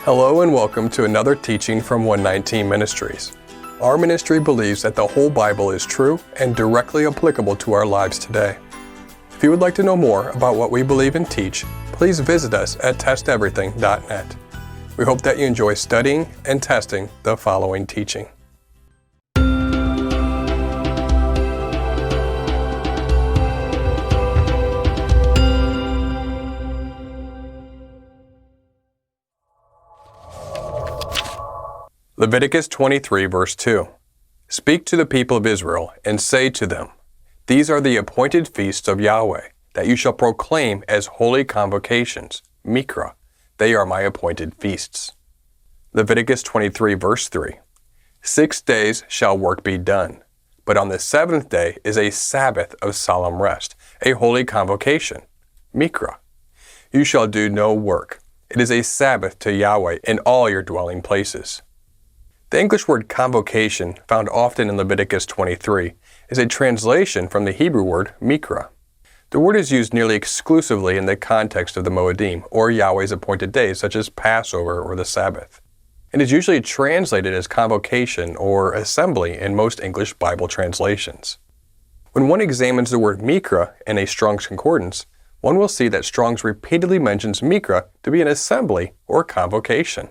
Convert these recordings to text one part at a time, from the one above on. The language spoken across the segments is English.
Hello and welcome to another teaching from 119 Ministries. Our ministry believes that the whole Bible is true and directly applicable to our lives today. If you would like to know more about what we believe and teach, please visit us at testeverything.net. We hope that you enjoy studying and testing the following teaching. Leviticus 23 verse 2. Speak to the people of Israel and say to them, These are the appointed feasts of Yahweh, that you shall proclaim as holy convocations, Mikra. They are my appointed feasts. Leviticus 23 verse 3. 6 days shall work be done, but on the seventh day is a Sabbath of solemn rest, a holy convocation, Mikra. You shall do no work. It is a Sabbath to Yahweh in all your dwelling places. The English word convocation, found often in Leviticus 23, is a translation from the Hebrew word mikra. The word is used nearly exclusively in the context of the Moedim, or Yahweh's appointed days, such as Passover or the Sabbath. It is usually translated as convocation or assembly in most English Bible translations. When one examines the word mikra in a Strong's Concordance, one will see that Strong's repeatedly mentions mikra to be an assembly or convocation.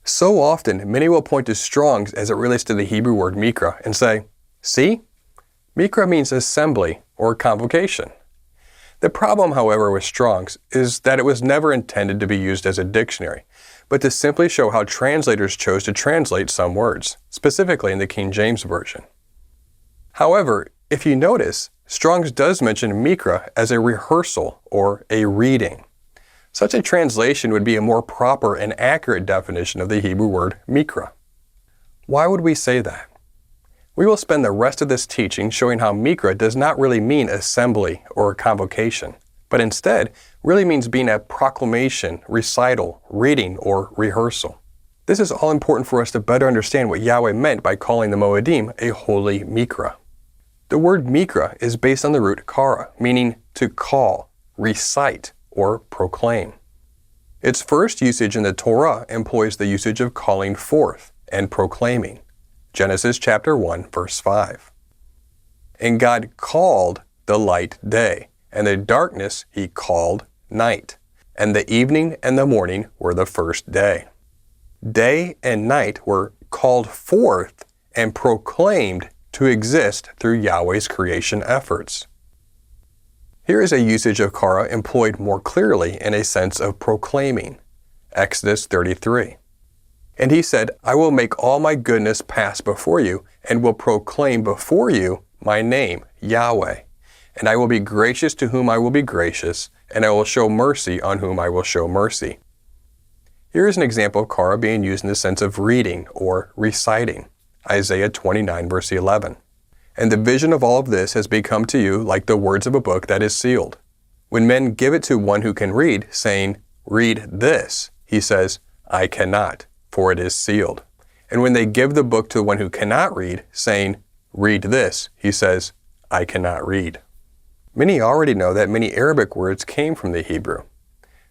So often, many will point to Strong's as it relates to the Hebrew word mikra and say, See? Mikra means assembly or convocation. The problem, however, with Strong's is that it was never intended to be used as a dictionary, but to simply show how translators chose to translate some words, specifically in the King James Version. However, if you notice, Strong's does mention mikra as a rehearsal or a reading. Such a translation would be a more proper and accurate definition of the Hebrew word mikra. Why would we say that? We will spend the rest of this teaching showing how mikra does not really mean assembly or convocation, but instead really means being a proclamation, recital, reading, or rehearsal. This is all important for us to better understand what Yahweh meant by calling the Moedim a holy mikra. The word mikra is based on the root kara, meaning to call, recite, or proclaim. Its first usage in the Torah employs the usage of calling forth and proclaiming. Genesis chapter 1, verse 5. And God called the light day, and the darkness he called night. And the evening and the morning were the first day. Day and night were called forth and proclaimed to exist through Yahweh's creation efforts. Here is a usage of kara employed more clearly in a sense of proclaiming. Exodus 33. And he said, I will make all my goodness pass before you, and will proclaim before you my name, Yahweh. And I will be gracious to whom I will be gracious, and I will show mercy on whom I will show mercy. Here is an example of kara being used in the sense of reading or reciting. Isaiah 29 verse 11. And the vision of all of this has become to you like the words of a book that is sealed. When men give it to one who can read, saying, Read this, he says, I cannot, for it is sealed. And when they give the book to one who cannot read, saying, Read this, he says, I cannot read. Many already know that many Arabic words came from the Hebrew.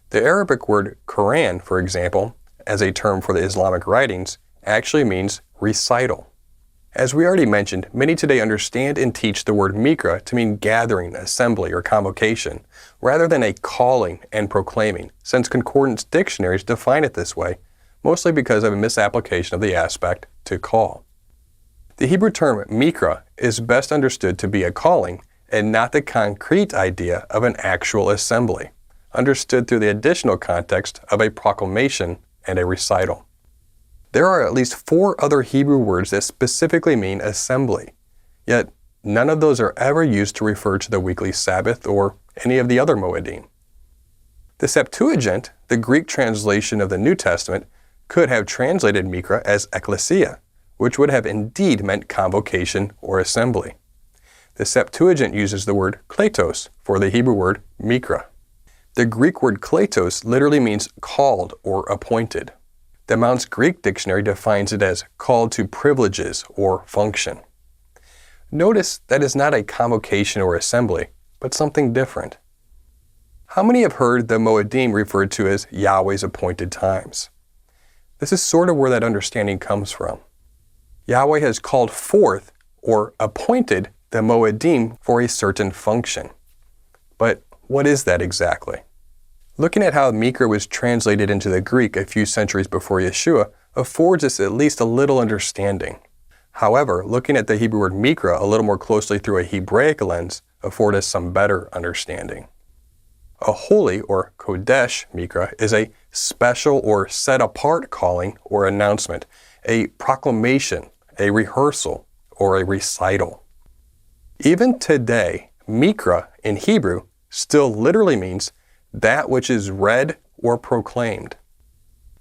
The Arabic word Quran, for example, as a term for the Islamic writings, actually means recital. As we already mentioned, many today understand and teach the word mikra to mean gathering, assembly, or convocation, rather than a calling and proclaiming, since concordance dictionaries define it this way, mostly because of a misapplication of the aspect to call. The Hebrew term mikra is best understood to be a calling and not the concrete idea of an actual assembly, understood through the additional context of a proclamation and a recital. There are at least 4 other Hebrew words that specifically mean assembly, yet none of those are ever used to refer to the weekly Sabbath or any of the other Moedim. The Septuagint, the Greek translation of the New Testament, could have translated mikra as ekklesia, which would have indeed meant convocation or assembly. The Septuagint uses the word kletos for the Hebrew word mikra. The Greek word kletos literally means called or appointed. The Mount's Greek Dictionary defines it as called to privileges or function. Notice that is not a convocation or assembly, but something different. How many have heard the Moedim referred to as Yahweh's appointed times? This is sort of where that understanding comes from. Yahweh has called forth or appointed the Moedim for a certain function. But what is that exactly? Looking at how Mikra was translated into the Greek a few centuries before Yeshua affords us at least a little understanding. However, looking at the Hebrew word Mikra a little more closely through a Hebraic lens affords us some better understanding. A holy or Kodesh Mikra is a special or set-apart calling or announcement, a proclamation, a rehearsal, or a recital. Even today, Mikra in Hebrew still literally means that which is read or proclaimed.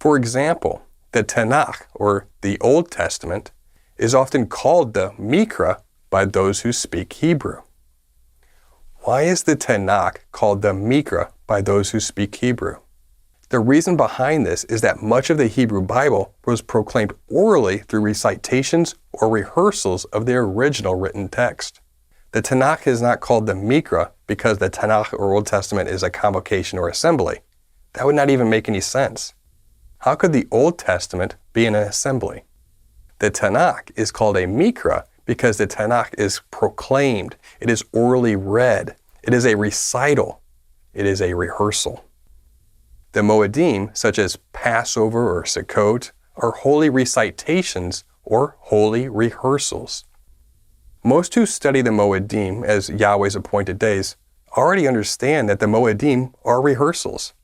For example, the Tanakh, or the Old Testament, is often called the Mikra by those who speak Hebrew. Why is the Tanakh called the Mikra by those who speak Hebrew? The reason behind this is that much of the Hebrew Bible was proclaimed orally through recitations or rehearsals of the original written text. The Tanakh is not called the Mikra because the Tanakh or Old Testament is a convocation or assembly. That would not even make any sense. How could the Old Testament be an assembly? The Tanakh is called a Mikra because the Tanakh is proclaimed. It is orally read. It is a recital. It is a rehearsal. The Moedim, such as Passover or Sukkot, are holy recitations or holy rehearsals. Most who study the Moedim as Yahweh's appointed days already understand that the Moedim are rehearsals.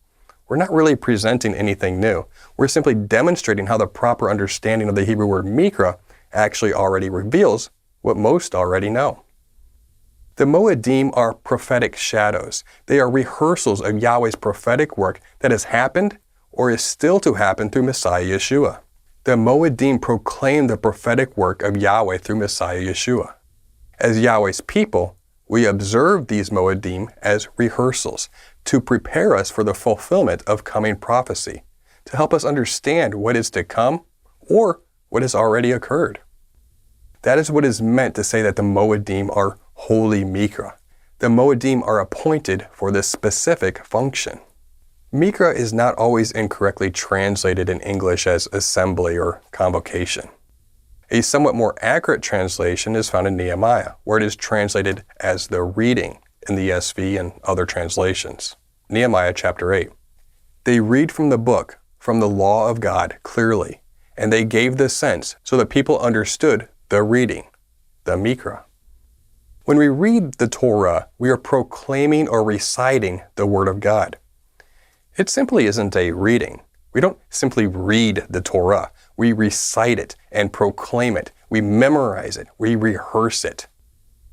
We're not really presenting anything new. We're simply demonstrating how the proper understanding of the Hebrew word Mikra actually already reveals what most already know. The Moedim are prophetic shadows. They are rehearsals of Yahweh's prophetic work that has happened or is still to happen through Messiah Yeshua. The Moedim proclaim the prophetic work of Yahweh through Messiah Yeshua. As Yahweh's people, we observe these Moedim as rehearsals to prepare us for the fulfillment of coming prophecy, to help us understand what is to come or what has already occurred. That is what is meant to say that the Moedim are holy Mikra. The Moedim are appointed for this specific function. Mikra is not always incorrectly translated in English as assembly or convocation. A somewhat more accurate translation is found in Nehemiah, where it is translated as the reading in the ESV and other translations. Nehemiah chapter 8. They read from the book, from the law of God, clearly, and they gave the sense so that people understood the reading, the Mikra. When we read the Torah, we are proclaiming or reciting the Word of God. It simply isn't a reading. We don't simply read the Torah. We recite it and proclaim it. We memorize it. We rehearse it.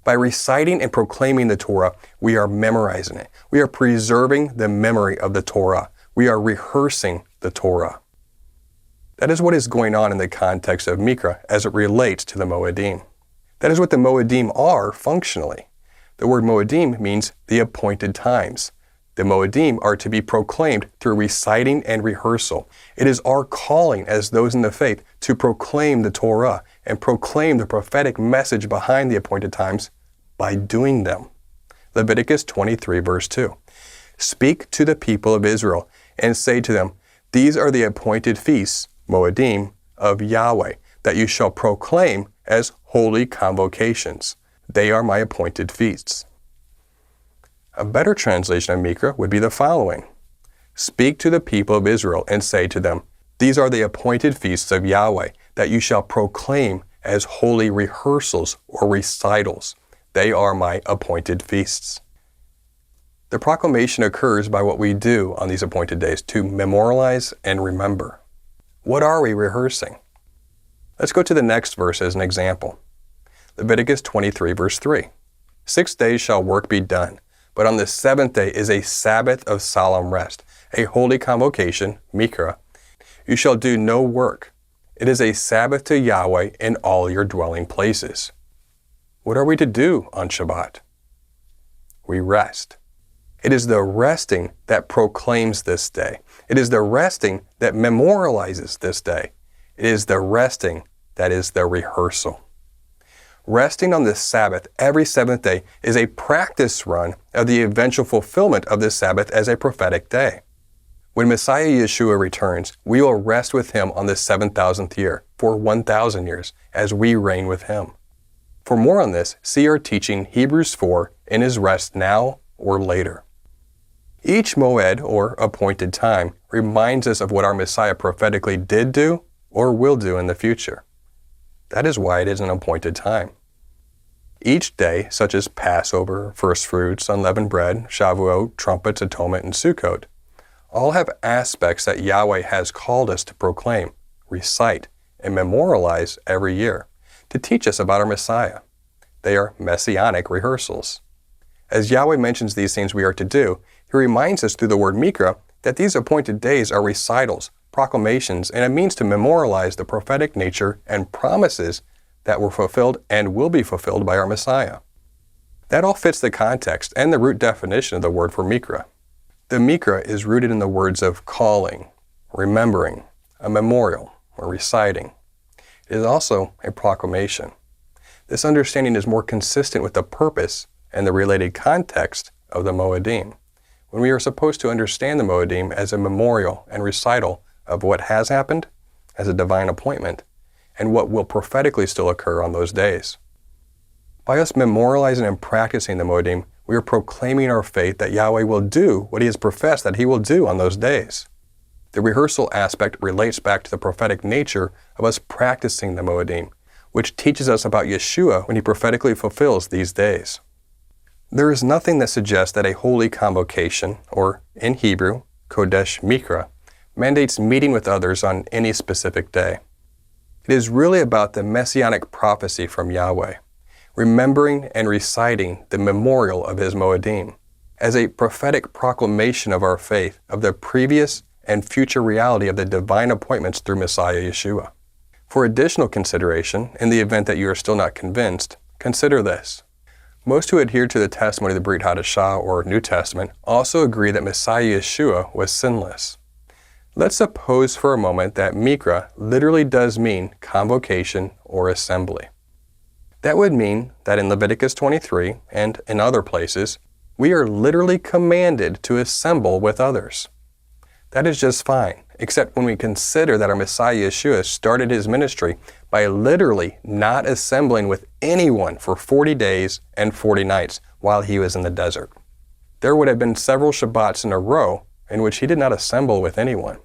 By reciting and proclaiming the Torah, we are memorizing it. We are preserving the memory of the Torah. We are rehearsing the Torah. That is what is going on in the context of Mikra as it relates to the Moedim. That is what the Moedim are functionally. The word Moedim means the appointed times. The Moedim are to be proclaimed through reciting and rehearsal. It is our calling as those in the faith to proclaim the Torah and proclaim the prophetic message behind the appointed times by doing them. Leviticus 23 verse 2. Speak to the people of Israel and say to them, these are the appointed feasts, Moedim, of Yahweh, that you shall proclaim as holy convocations. They are my appointed feasts. A better translation of Mikra would be the following. Speak to the people of Israel and say to them, these are the appointed feasts of Yahweh, that you shall proclaim as holy rehearsals or recitals. They are my appointed feasts. The proclamation occurs by what we do on these appointed days to memorialize and remember. What are we rehearsing? Let's go to the next verse as an example. Leviticus 23 verse 3. 6 days shall work be done, but on the seventh day is a Sabbath of solemn rest, a holy convocation, Mikra. You shall do no work. It is a Sabbath to Yahweh in all your dwelling places. What are we to do on Shabbat? We rest. It is the resting that proclaims this day. It is the resting that memorializes this day. It is the resting that is the rehearsal. Resting on this Sabbath every seventh day is a practice run of the eventual fulfillment of this Sabbath as a prophetic day. When Messiah Yeshua returns, we will rest with him on the 7,000th year for 1,000 years as we reign with him. For more on this, see our teaching Hebrews 4 in his rest now or later. Each moed, or appointed time, reminds us of what our Messiah prophetically did do or will do in the future. That is why it is an appointed time. Each day, such as Passover, first fruits, unleavened bread, Shavuot, trumpets, atonement, and Sukkot, all have aspects that Yahweh has called us to proclaim, recite, and memorialize every year to teach us about our Messiah. They are messianic rehearsals. As Yahweh mentions these things we are to do, he reminds us through the word mikra that these appointed days are recitals, proclamations, and a means to memorialize the prophetic nature and promises that were fulfilled and will be fulfilled by our Messiah. That all fits the context and the root definition of the word for mikra. The mikra is rooted in the words of calling, remembering, a memorial, or reciting. It is also a proclamation. This understanding is more consistent with the purpose and the related context of the Moedim, when we are supposed to understand the Moedim as a memorial and recital of what has happened, as a divine appointment, and what will prophetically still occur on those days. By us memorializing and practicing the Moedim, we are proclaiming our faith that Yahweh will do what he has professed that he will do on those days. The rehearsal aspect relates back to the prophetic nature of us practicing the Moedim, which teaches us about Yeshua when he prophetically fulfills these days. There is nothing that suggests that a holy convocation, or in Hebrew, Kodesh Mikra, mandates meeting with others on any specific day. It is really about the messianic prophecy from Yahweh, remembering and reciting the memorial of his Moedim as a prophetic proclamation of our faith of the previous and future reality of the divine appointments through Messiah Yeshua. For additional consideration, in the event that you are still not convinced, consider this. Most who adhere to the testimony of the Brit Hadashah or New Testament also agree that Messiah Yeshua was sinless. Let's suppose for a moment that Mikra literally does mean convocation or assembly. That would mean that in Leviticus 23 and in other places, we are literally commanded to assemble with others. That is just fine, except when we consider that our Messiah Yeshua started his ministry by literally not assembling with anyone for 40 days and 40 nights while he was in the desert. There would have been several Shabbats in a row in which he did not assemble with anyone.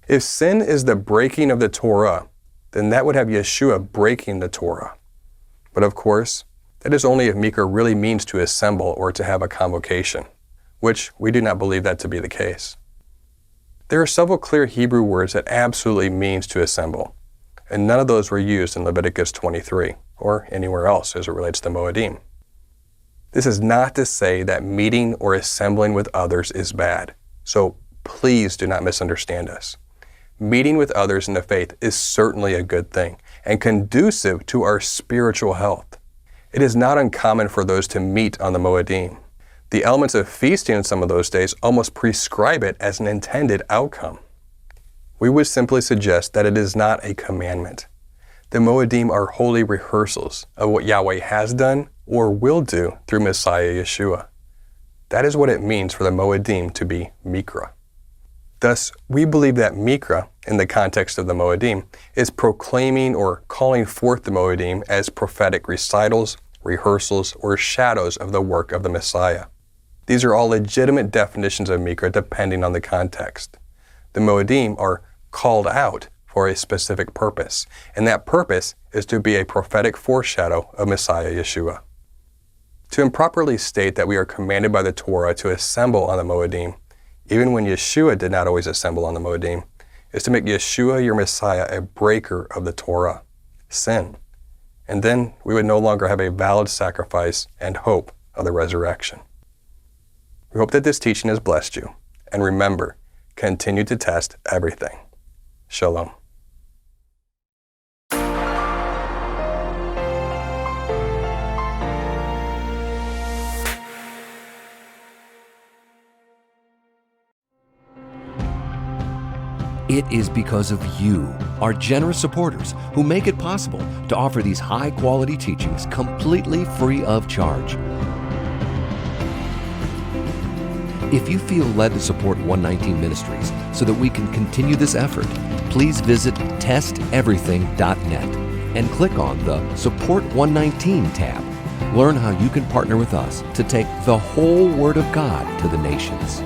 If sin is the breaking of the Torah, then that would have Yeshua breaking the Torah. But of course, that is only if Mikra really means to assemble or to have a convocation, which we do not believe that to be the case. There are several clear Hebrew words that absolutely means to assemble, and none of those were used in Leviticus 23 or anywhere else as it relates to Moedim. This is not to say that meeting or assembling with others is bad, so please do not misunderstand us. Meeting with others in the faith is certainly a good thing and conducive to our spiritual health. It is not uncommon for those to meet on the Moedim. The elements of feasting in some of those days almost prescribe it as an intended outcome. We would simply suggest that it is not a commandment. The Moedim are holy rehearsals of what Yahweh has done or will do through Messiah Yeshua. That is what it means for the Moedim to be Mikra. Thus, we believe that Mikra, in the context of the Moedim, is proclaiming or calling forth the Moedim as prophetic recitals, rehearsals, or shadows of the work of the Messiah. These are all legitimate definitions of Mikra depending on the context. The Moedim are called out for a specific purpose, and that purpose is to be a prophetic foreshadow of Messiah Yeshua. To improperly state that we are commanded by the Torah to assemble on the Moedim, even when Yeshua did not always assemble on the Moedim, is to make Yeshua, your Messiah, a breaker of the Torah, sin. And then we would no longer have a valid sacrifice and hope of the resurrection. We hope that this teaching has blessed you. And remember, continue to test everything. Shalom. It is because of you, our generous supporters, who make it possible to offer these high-quality teachings completely free of charge. If you feel led to support 119 Ministries so that we can continue this effort, please visit testeverything.net and click on the Support 119 tab. Learn how you can partner with us to take the whole Word of God to the nations.